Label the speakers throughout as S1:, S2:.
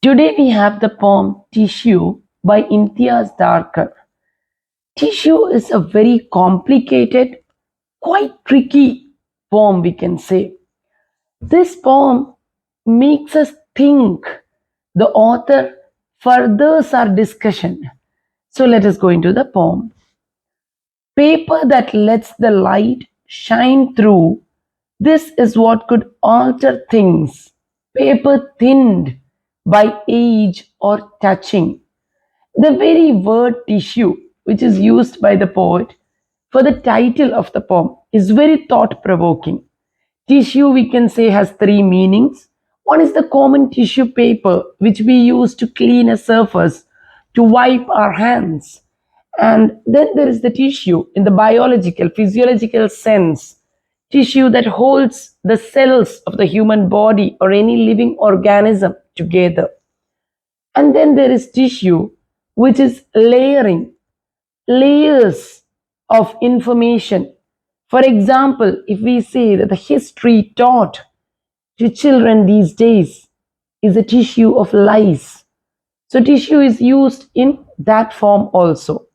S1: Today we have the poem Tissue by Imtiaz Dharkar. Tissue is a very complicated, quite tricky poem, we can say. This poem makes us think. The author furthers our discussion. So let us go into the poem. Paper that lets the light shine through. This is what could alter things. Paper thinned by age or touching. The very word tissue, which is used by the poet for the title of the poem, is very thought provoking. Tissue, we can say, has three meanings. One is the common tissue paper, which we use to clean a surface, to wipe our hands. And then there is the tissue in the biological, physiological sense, tissue that holds the cells of the human body or any living organism together. And then there is tissue, which is layering, layers of information. For example, if we say that the history taught to children these days is a tissue of lies. So tissue is used in that form also.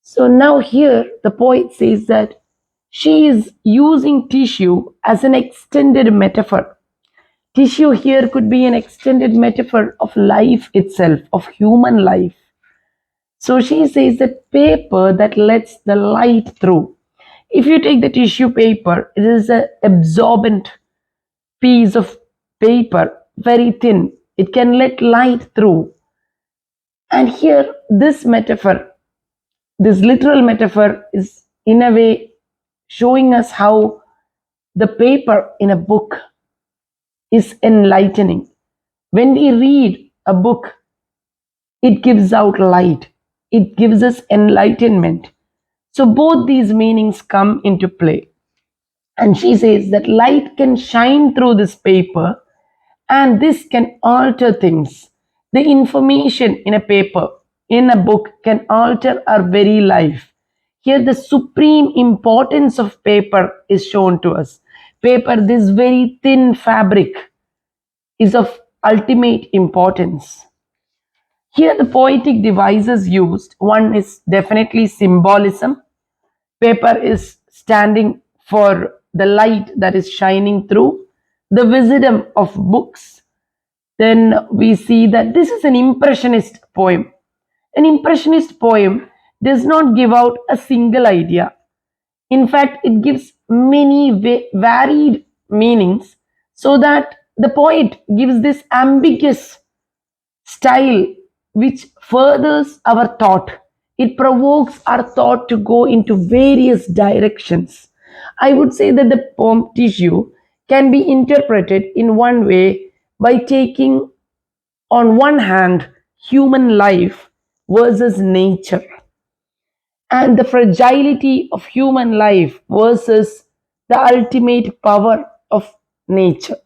S1: So now here the poet says that she is using tissue as an extended metaphor. Tissue here could be an extended metaphor of life itself, of human life. So she says that paper that lets the light through. If you take the tissue paper, it is an absorbent piece of paper, very thin. It can let light through. And here, this metaphor, this literal metaphor, is in a way showing us how the paper in a book is enlightening. When we read a book, it gives out light, it gives us enlightenment. So both these meanings come into play. And she says that light can shine through this paper and this can alter things. The information in a paper, in a book, can alter our very life. Here, the supreme importance of paper is shown to us. Paper, this very thin fabric, is of ultimate importance. Here, the poetic devices used, one is definitely symbolism. Paper is standing for the light that is shining through, the wisdom of books. Then we see that this is an impressionist poem. An impressionist poem does not give out a single idea. In fact, it gives many varied meanings so that the poet gives this ambiguous style which furthers our thought. It provokes our thought to go into various directions. I would say that the poem Tissue can be interpreted in one way by taking, on one hand, human life versus nature, and the fragility of human life versus the ultimate power of nature.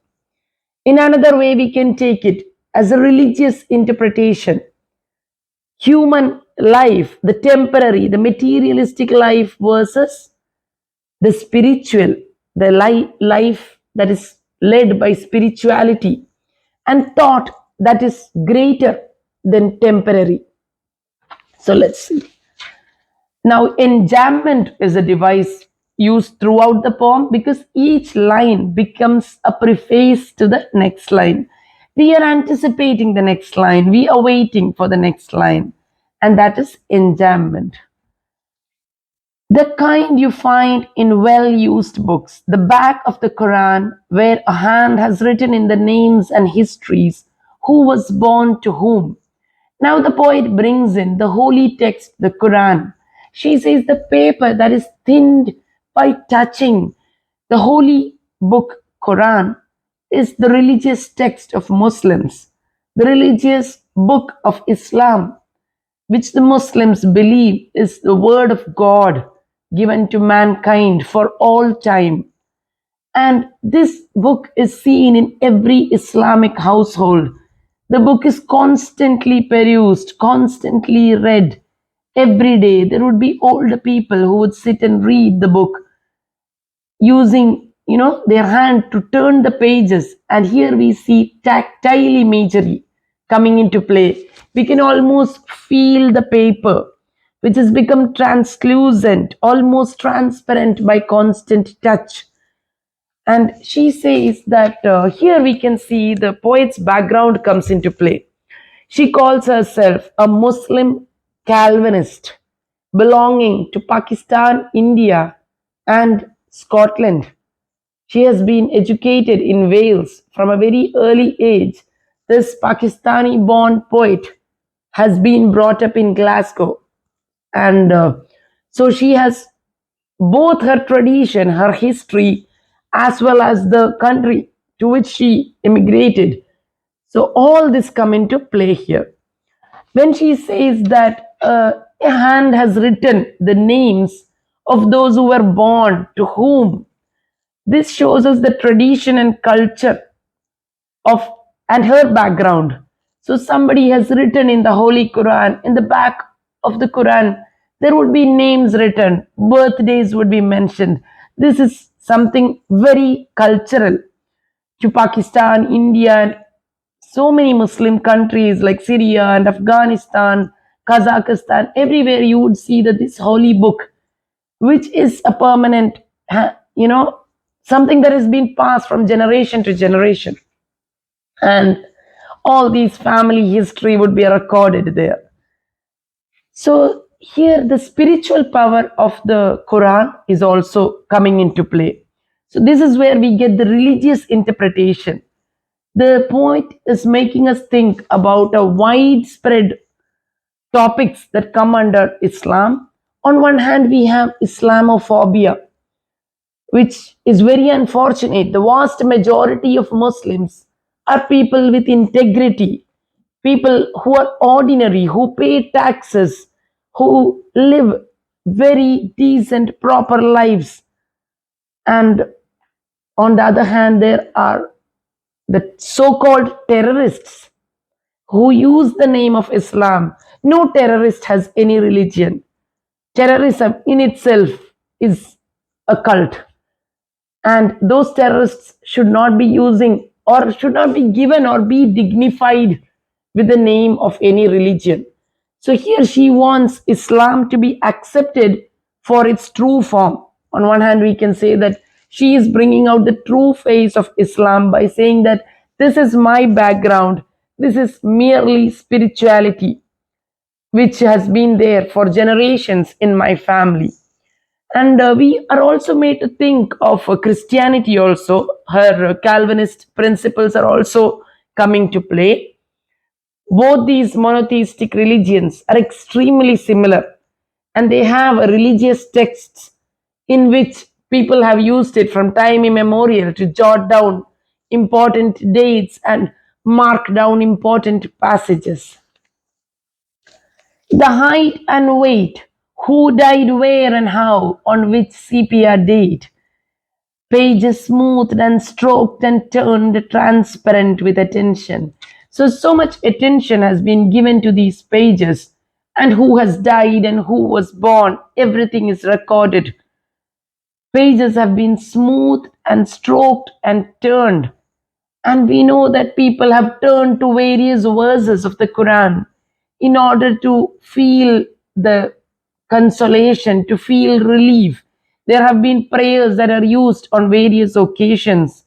S1: In another way, we can take it as a religious interpretation. Human life, the temporary, the materialistic life versus the spiritual, the life that is led by spirituality and thought that is greater than temporary. So let's see. Now, enjambment is a device used throughout the poem because each line becomes a preface to the next line. We are anticipating the next line, we are waiting for the next line, and that is enjambment. The kind you find in well used books, the back of the Koran, where a hand has written in the names and histories who was born to whom. Now the poet brings in the holy text, the Quran. She says the paper that is thinned by touching. The holy book, Quran, is the religious text of Muslims, the religious book of Islam, which the Muslims believe is the word of God given to mankind for all time. And this book is seen in every Islamic household. The book is constantly perused, constantly read. Every day, there would be older people who would sit and read the book using, their hand to turn the pages. And here we see tactile imagery coming into play. We can almost feel the paper, which has become translucent, almost transparent by constant touch. And she says that here we can see the poet's background comes into play. She calls herself a Muslim Calvinist belonging to Pakistan, India, and Scotland. She has been educated in Wales from a very early age. This Pakistani born poet has been brought up in Glasgow, and so she has both her tradition, her history, as well as the country to which she immigrated. So all this come into play here. When she says that a hand has written the names of those who were born to whom, this shows us the tradition and culture of and her background. So somebody has written in the Holy Quran, in the back of the Quran, there would be names written, birthdays would be mentioned. This is something very cultural to Pakistan, India, and so many Muslim countries like Syria and Afghanistan, Kazakhstan. Everywhere you would see that this holy book, which is a permanent, you know, something that has been passed from generation to generation, and all these family history would be recorded there. So here the spiritual power of the Quran is also coming into play. So this is where we get the religious interpretation. The poet is making us think about a widespread topics that come under Islam. On one hand, we have Islamophobia, which is very unfortunate. The vast majority of Muslims are people with integrity, people who are ordinary, who pay taxes, who live very decent, proper lives. And on the other hand, there are the so called terrorists who use the name of Islam. No terrorist has any religion. Terrorism in itself is a cult, and those terrorists should not be using or should not be given or be dignified with the name of any religion. So here she wants Islam to be accepted for its true form. On one hand, we can say that she is bringing out the true face of Islam by saying that this is my background, this is merely spirituality, which has been there for generations in my family. And we are also made to think of Christianity also. Her Calvinist principles are also coming to play. Both these monotheistic religions are extremely similar, and they have religious texts in which people have used it from time immemorial to jot down important dates and mark down important passages. The height and weight, who died where and how, on which sepia date, pages smoothed and stroked and turned transparent with attention. So much attention has been given to these pages, and who has died and who was born, everything is recorded. Pages have been smoothed and stroked and turned. And we know that people have turned to various verses of the Quran in order to feel the consolation, to feel relief. There have been prayers that are used on various occasions.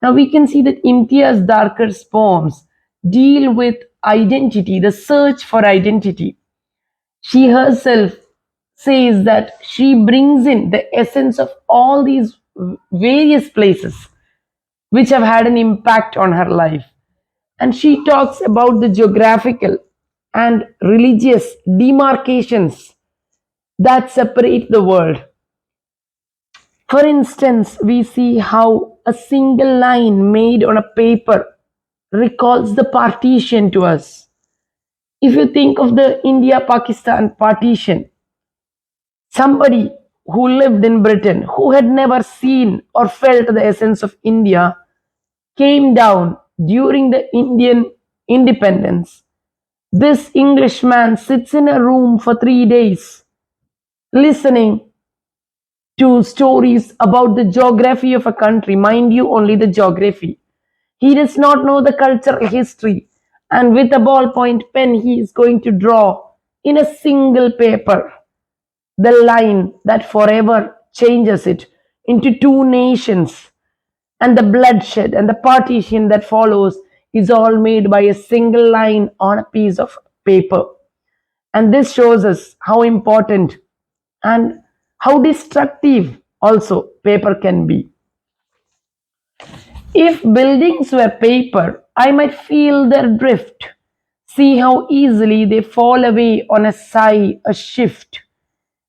S1: Now we can see that Imtiaz Dharkar's poems deal with identity, the search for identity. She herself says that she brings in the essence of all these various places which have had an impact on her life. And she talks about the geographical and religious demarcations that separate the world. For instance, we see how a single line made on a paper recalls the partition to us. If you think of the India Pakistan partition, somebody who lived in Britain, who had never seen or felt the essence of India, came down during the Indian independence. This Englishman sits in a room for 3 days listening to stories about the geography of a country. Mind you, only the geography. He does not know the cultural history. and with a ballpoint pen, he is going to draw in a single paper the line that forever changes it into two nations, and the bloodshed and the partition that follows is all made by a single line on a piece of paper. And this shows us how important and how destructive also paper can be. If buildings were paper, I might feel their drift. See how easily they fall away on a sigh, a shift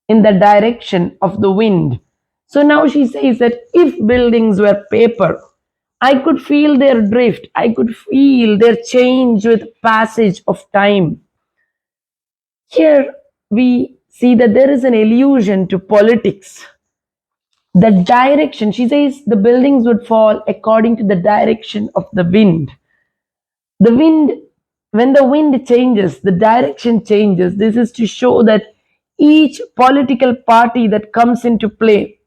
S1: in the direction of the wind. So now she says that if buildings were paper, I could feel their drift, I could feel their change with passage of time. Here we see that there is an allusion to politics. The direction, she says the buildings would fall according to the direction of the wind. The wind, when the wind changes, the direction changes. This is to show that each political party that comes into play,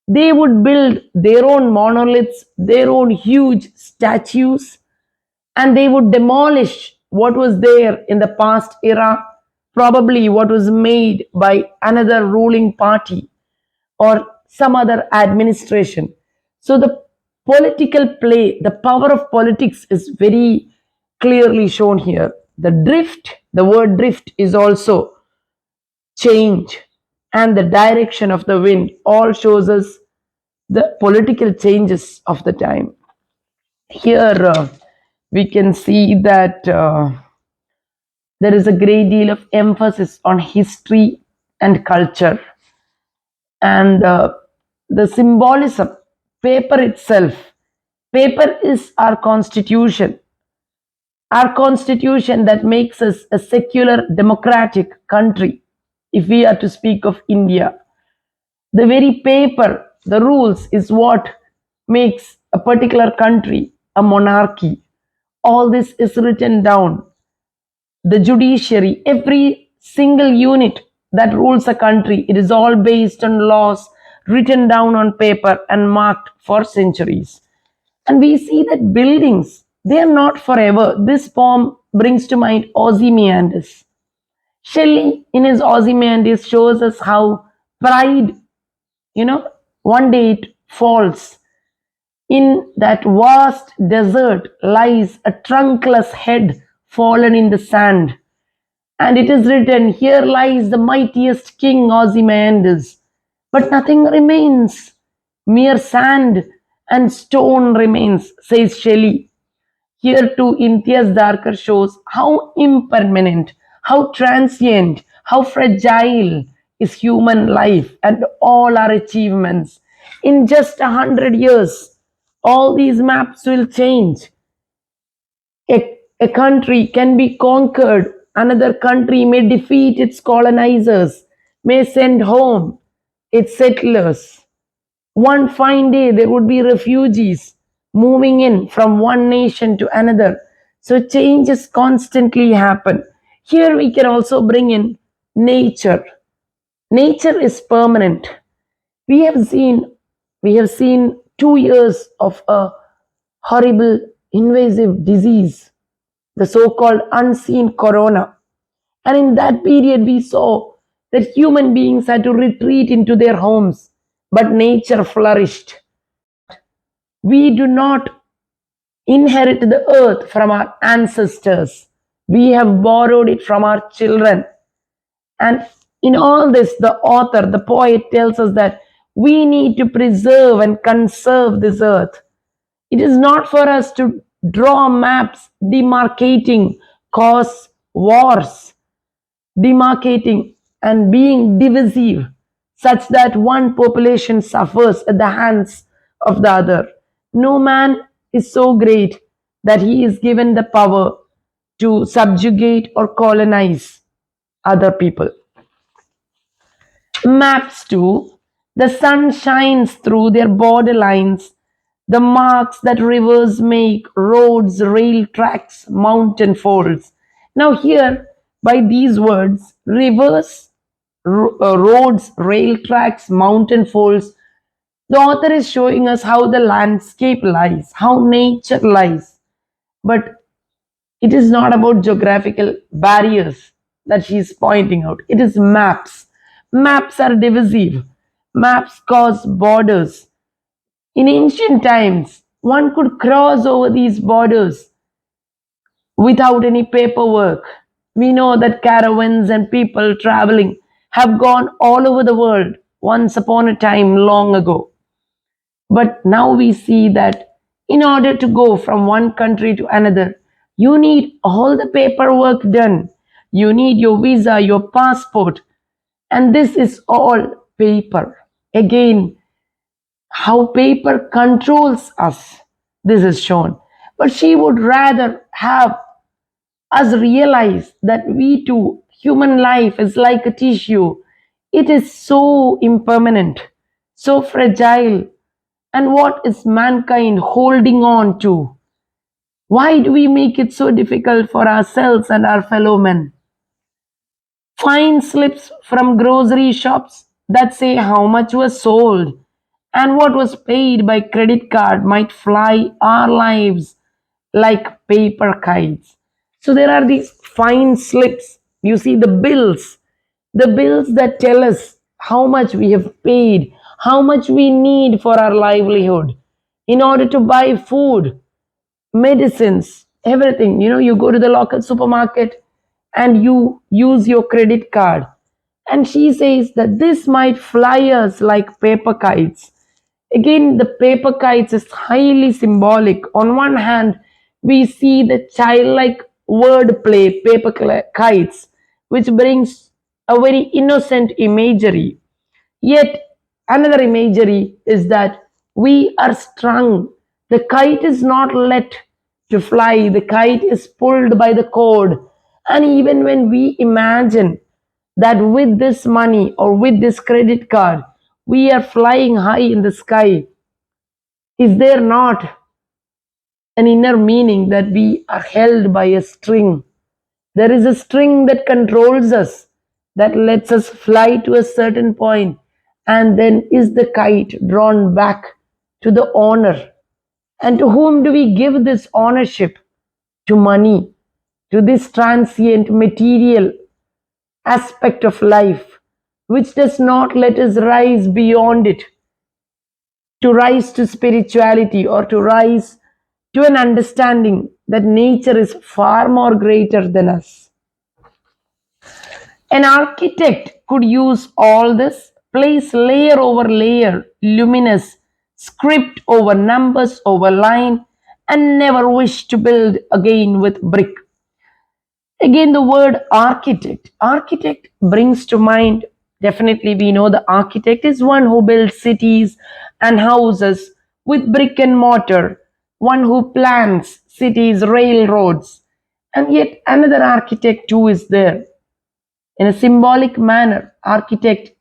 S1: they would build their own monoliths, their own huge statues, and they would demolish what was there in the past era, probably what was made by another ruling party or some other administration. So the political play, the power of politics is very clearly shown here. The drift, the word drift is also change, and the direction of the wind all shows us the political changes of the time. Here we can see that there is a great deal of emphasis on history and culture, and the symbolism, paper itself. Paper is our constitution that makes us a secular democratic country. If we are to speak of India, the very paper, the rules is what makes a particular country a monarchy. All this is written down. The judiciary, every single unit that rules a country, it is all based on laws written down on paper and marked for centuries. And we see that buildings, they are not forever. This poem brings to mind Ozymandias. Shelley, in his Ozymandias, shows us how pride, one day it falls. In that vast desert lies a trunkless head fallen in the sand. And it is written, here lies the mightiest king Ozymandias, but nothing remains. Mere sand and stone remains, says Shelley. Here too, Imtiaz Dharkar shows how impermanent, how transient, how fragile is human life and all our achievements. In just 100 years, all these maps will change. A country can be conquered, another country may defeat its colonizers, may send home its settlers. One fine day, there would be refugees moving in from one nation to another. So changes constantly happen. Here we can also bring in nature. Nature is permanent. We have seen we have seen 2 years of a horrible invasive disease, the so-called unseen corona. And in that period, we saw that human beings had to retreat into their homes, but nature flourished. We do not inherit the earth from our ancestors. We have borrowed it from our children. And in all this, the author, the poet tells us that we need to preserve and conserve this earth. It is not for us to draw maps demarcating, cause wars, demarcating and being divisive, such that one population suffers at the hands of the other. No man is so great that he is given the power to subjugate or colonize other people. Maps too, the sun shines through their borderlines, the marks that rivers make, roads, rail tracks, mountain folds. Now, here, by these words, rivers, roads, rail tracks, mountain folds, the author is showing us how the landscape lies, how nature lies. But It is not about geographical barriers that she is pointing out. It is maps. Maps are divisive. Maps cause borders. In ancient times, one could cross over these borders without any paperwork. We know that caravans and people traveling have gone all over the world once upon a time long ago. But now we see that in order to go from one country to another, you need all the paperwork done. You need your visa, your passport, and this is all paper. Again, how paper controls us. This is shown. But she would rather have us realize that we too, human life is like a tissue. It is so impermanent, so fragile. And what is mankind holding on to? Why do we make it so difficult for ourselves and our fellow men? Fine slips from grocery shops that say how much was sold and what was paid by credit card might fly our lives like paper kites. So there are these fine slips. You see the bills that tell us how much we have paid, how much we need for our livelihood in order to buy food, medicines, everything. You go to the local supermarket and you use your credit card. And she says that this might fly us like paper kites. Again, the paper kites is highly symbolic. On one hand, we see the childlike wordplay, kites, which brings a very innocent imagery. Yet, another imagery is that we are strung. The kite is not let to fly, the kite is pulled by the cord. And even when we imagine that with this money or with this credit card, we are flying high in the sky, is there not an inner meaning that we are held by a string? There is a string that controls us, that lets us fly to a certain point, and then is the kite drawn back to the owner. And to whom do we give this ownership? To money, to this transient material aspect of life, which does not let us rise beyond it, to rise to spirituality or to rise to an understanding that nature is far more greater than us. An architect could use all this, place layer over layer, luminous, script over numbers over line, and never wish to build again with brick. Again, the word architect. Architect brings to mind, definitely we know the architect is one who builds cities and houses with brick and mortar, one who plans cities, railroads. And yet another architect too is there. In a symbolic manner, architect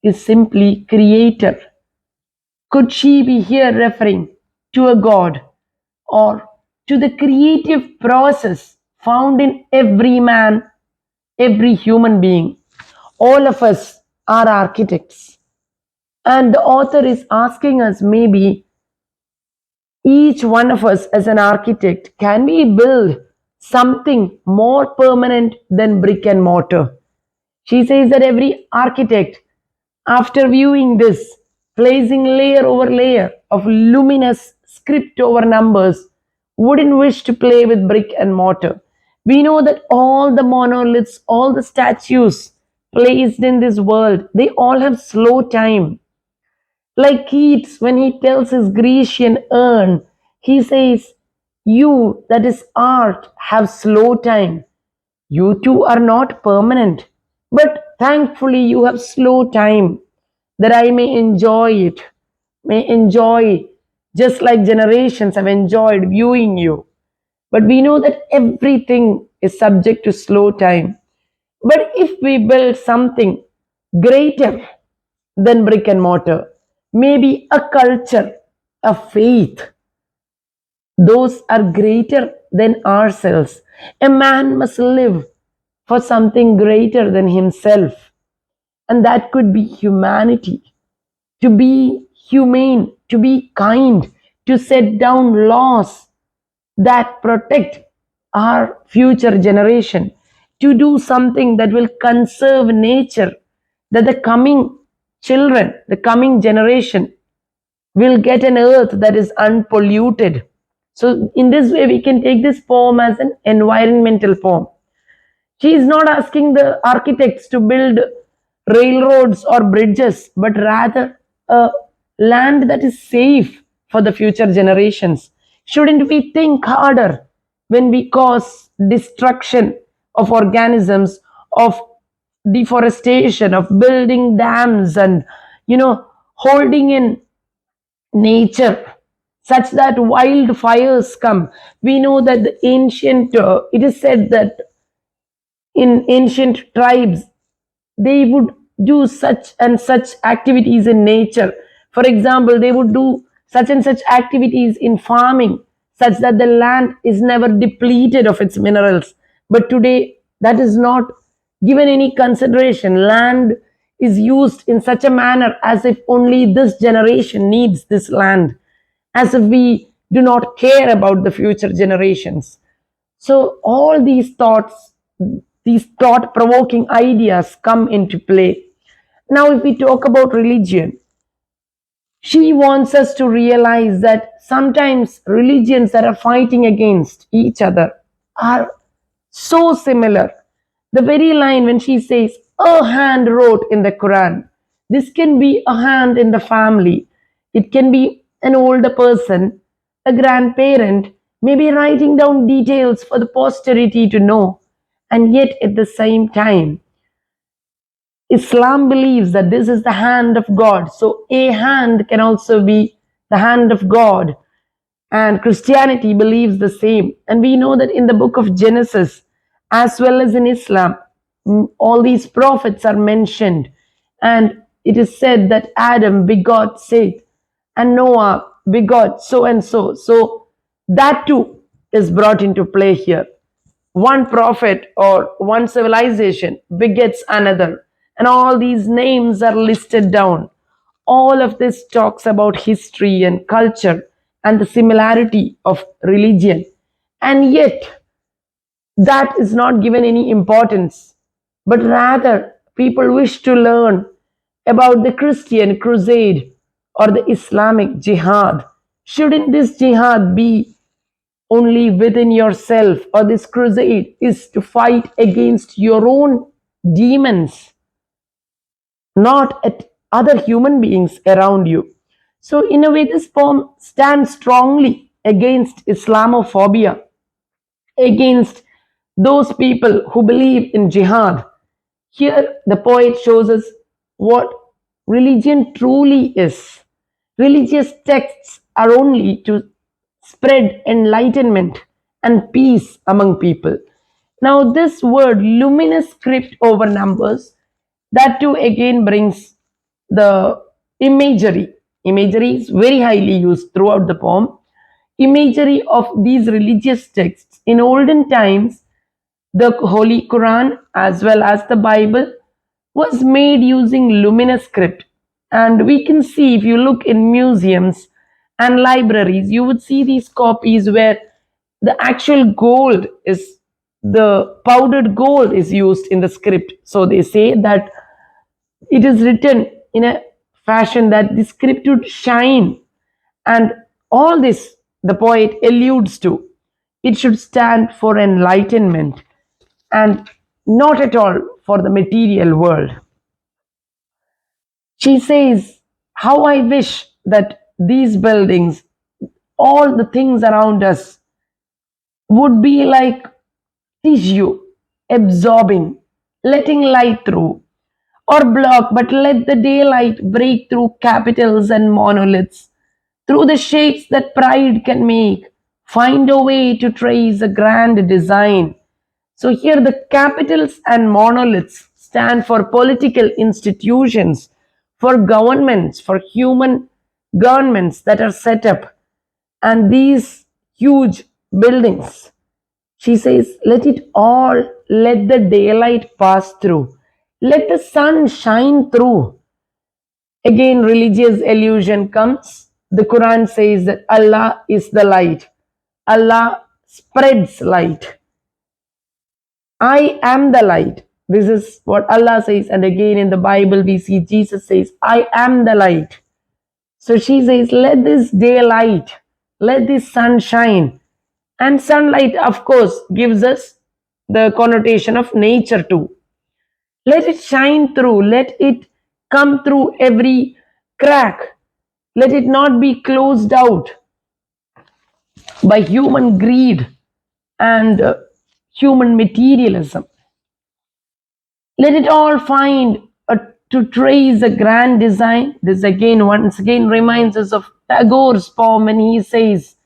S1: is simply creator. Could she be here referring to a god or to the creative process found in every man, every human being? All of us are architects. And the author is asking us, maybe each one of us as an architect, can we build something more permanent than brick and mortar? She says that every architect, after viewing this, placing layer over layer of luminous script over numbers, wouldn't wish to play with brick and mortar. We know that all the monoliths, all the statues placed in this world, they all have slow time. Like Keats, when he tells his Grecian urn, he says, "You, that is art, have slow time. You too are not permanent, but thankfully you have slow time that I may enjoy it, may enjoy just like generations have enjoyed viewing you." But we know that everything is subject to slow time. But if we build something greater than brick and mortar, maybe a culture, a faith, those are greater than ourselves. A man must live for something greater than himself, and that could be humanity. To be humane, to be kind, to set down laws that protect our future generation to do something that will conserve nature, that the coming children, the coming generation will get an earth that is unpolluted. So, in this way, we can take this poem as an environmental poem. She is not asking the architects to build railroads or bridges, but rather a land that is safe for the future generations. Shouldn't we think harder when we cause destruction of organisms, of deforestation, of building dams and, holding in nature such that wildfires come? We know that the ancient, it is said that in ancient tribes they would do such and such activities in nature. For example, they would do such and such activities in farming such that the land is never depleted of its minerals. But today, that is not given any consideration. Land is used in such a manner as if only this generation needs this land, as if we do not care about the future generations. So, all these thoughts, these thought provoking ideas come into play. Now, if we talk about religion, she wants us to realize that sometimes religions that are fighting against each other are so similar. The very line when she says, a hand wrote in the Quran, this can be a hand in the family, it can be an older person, a grandparent, maybe writing down details for the posterity to know. And yet, at the same time, Islam believes that this is the hand of God. So, a hand can also be the hand of God. And Christianity believes the same. And we know that in the book of Genesis, as well as in Islam, all these prophets are mentioned. And it is said that Adam begot Seth, and Noah begot so and so. So, that too is brought into play here. One prophet or one civilization begets another, and all these names are listed down. All of this talks about history and culture and the similarity of religion, and yet that is not given any importance, but rather people wish to learn about the Christian crusade or the Islamic jihad. Shouldn't this jihad be only within yourself, or this crusade is to fight against your own demons, not at other human beings around you? So, in a way, this poem stands strongly against Islamophobia, against those people who believe in jihad. Here, the poet shows us what religion truly is. Religious texts are only to spread enlightenment and peace among people. Now, this word luminous script over numbers, that too again brings the imagery. Imagery is very highly used throughout the poem. Imagery of these religious texts. In olden times, the Holy Quran as well as the Bible was made using luminous script. And we can see, if you look in museums and libraries, you would see these copies where the actual gold is, the powdered gold is used in the script. So they say that it is written in a fashion that the script would shine, and all this the poet alludes to. It should stand for enlightenment and not at all for the material world. She says, how I wish that these buildings, all the things around us, would be like tissue, absorbing, letting light through, or block, but let the daylight break through capitals and monoliths, through the shapes that pride can make, find a way to trace a grand design. So here the capitals and monoliths stand for political institutions, for governments, for human governments that are set up. And these huge buildings, she says, let it all, let the daylight pass through. Let the sun shine through. Again, religious illusion comes. The Quran says that Allah is the light. Allah spreads light. I am the light. This is what Allah says, and again in the Bible we see Jesus says, I am the light. So she says, let this day light, let this sun shine. And sunlight, of course, gives us the connotation of nature too. Let it shine through, let it come through every crack, let it not be closed out by human greed and human materialism. Let it all find to trace a grand design. This again, once again, reminds us of Tagore's poem when he says,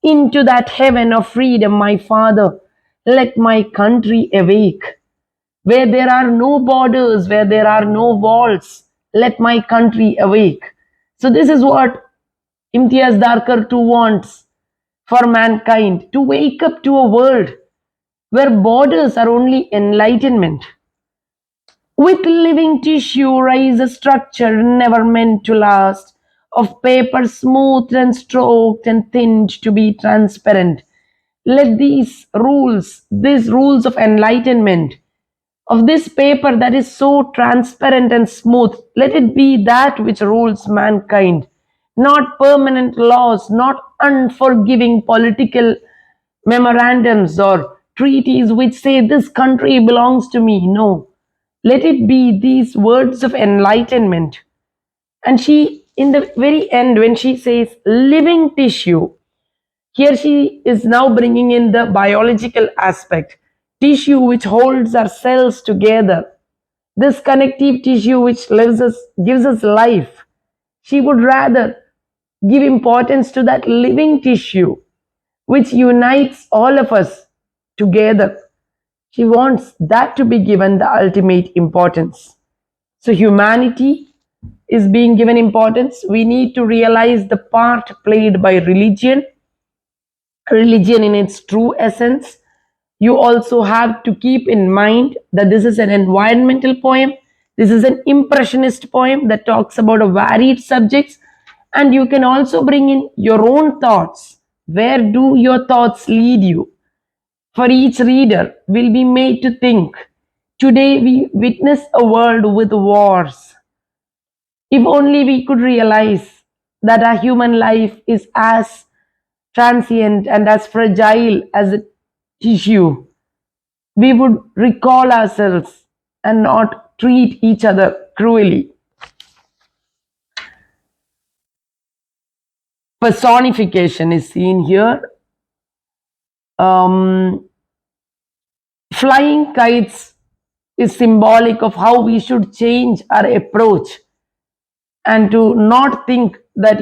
S1: into that heaven of freedom, my father, let my country awake. Where there are no borders, where there are no walls, let my country awake. So this is what Imtiaz Dharkar too wants for mankind, to wake up to a world where borders are only enlightenment. With living tissue rise a structure never meant to last, of paper smoothed and stroked and thinned to be transparent. Let these rules of enlightenment, of this paper that is so transparent and smooth, let it be that which rules mankind. Not permanent laws, not unforgiving political memorandums or treaties which say this country belongs to me. No, let it be these words of enlightenment. And she, in the very end, when she says living tissue, here she is now bringing in the biological aspect. Tissue which holds our cells together. This connective tissue which gives us life. She would rather give importance to that living tissue which unites all of us together. She wants that to be given the ultimate importance. So humanity is being given importance. We need to realize the part played by religion in its true essence. You also have to keep in mind that this is an environmental poem. This is an impressionist poem that talks about a varied subjects, and you can also bring in your own thoughts. Where do your thoughts lead you? For each reader will be made to think. Today we witness a world with wars. If only we could realize that our human life is as transient and as fragile as a tissue, we would recall ourselves and not treat each other cruelly. Personification is seen here. Flying kites is symbolic of how we should change our approach and to not think that,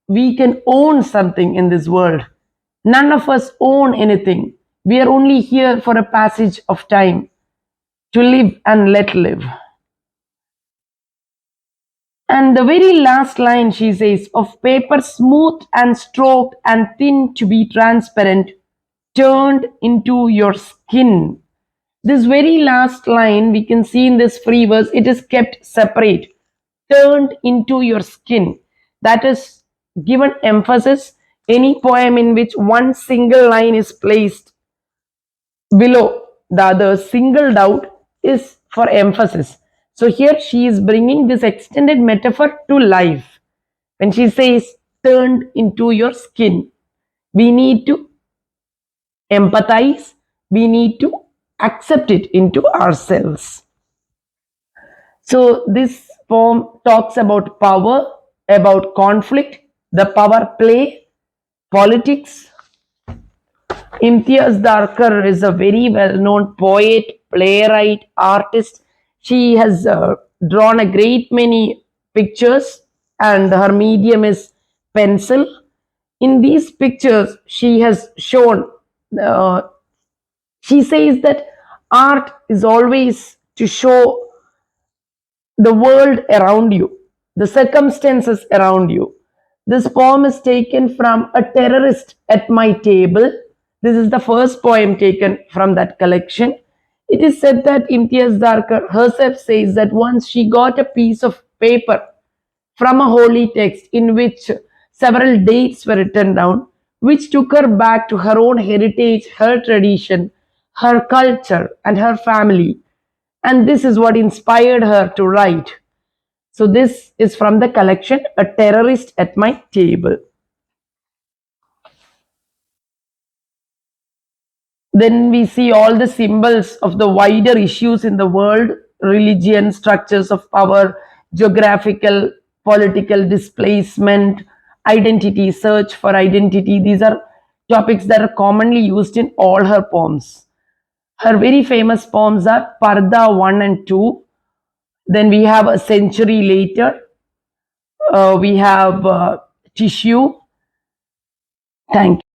S1: we can own something in this world. None of us own anything. We are only here for a passage of time to live and let live. And the very last line she says, of paper smooth and stroked and thin to be transparent, turned into your skin. This very last line we can see in this free verse, it is kept separate. Turned into your skin. That is given emphasis. Any poem in which one single line is placed below the other, singled out, is for emphasis. So here she is bringing this extended metaphor to life. When she says, turned into your skin, we need to empathize, we need to accept it into ourselves. So this poem talks about power, about conflict, the power play, politics. Imtiaz Dharkar is a very well-known poet, playwright, artist. She has drawn a great many pictures, and her medium is pencil. In these pictures, she has shown, she says that art is always to show the world around you, the circumstances around you. This poem is taken from A Terrorist at My Table. This is the first poem taken from that collection. It is said that Imtiaz Dharkar herself says that once she got a piece of paper from a holy text in which several dates were written down, which took her back to her own heritage, her tradition, her culture, and her family. And this is what inspired her to write. So, this is from the collection A Terrorist at My Table. Then we see all the symbols of the wider issues in the world: religion, structures of power, geographical, political displacement, identity, search for identity. These are topics that are commonly used in all her poems. Her very famous poems are Parda 1 and 2. Then we have A Century Later. We have Tissue. Thank you.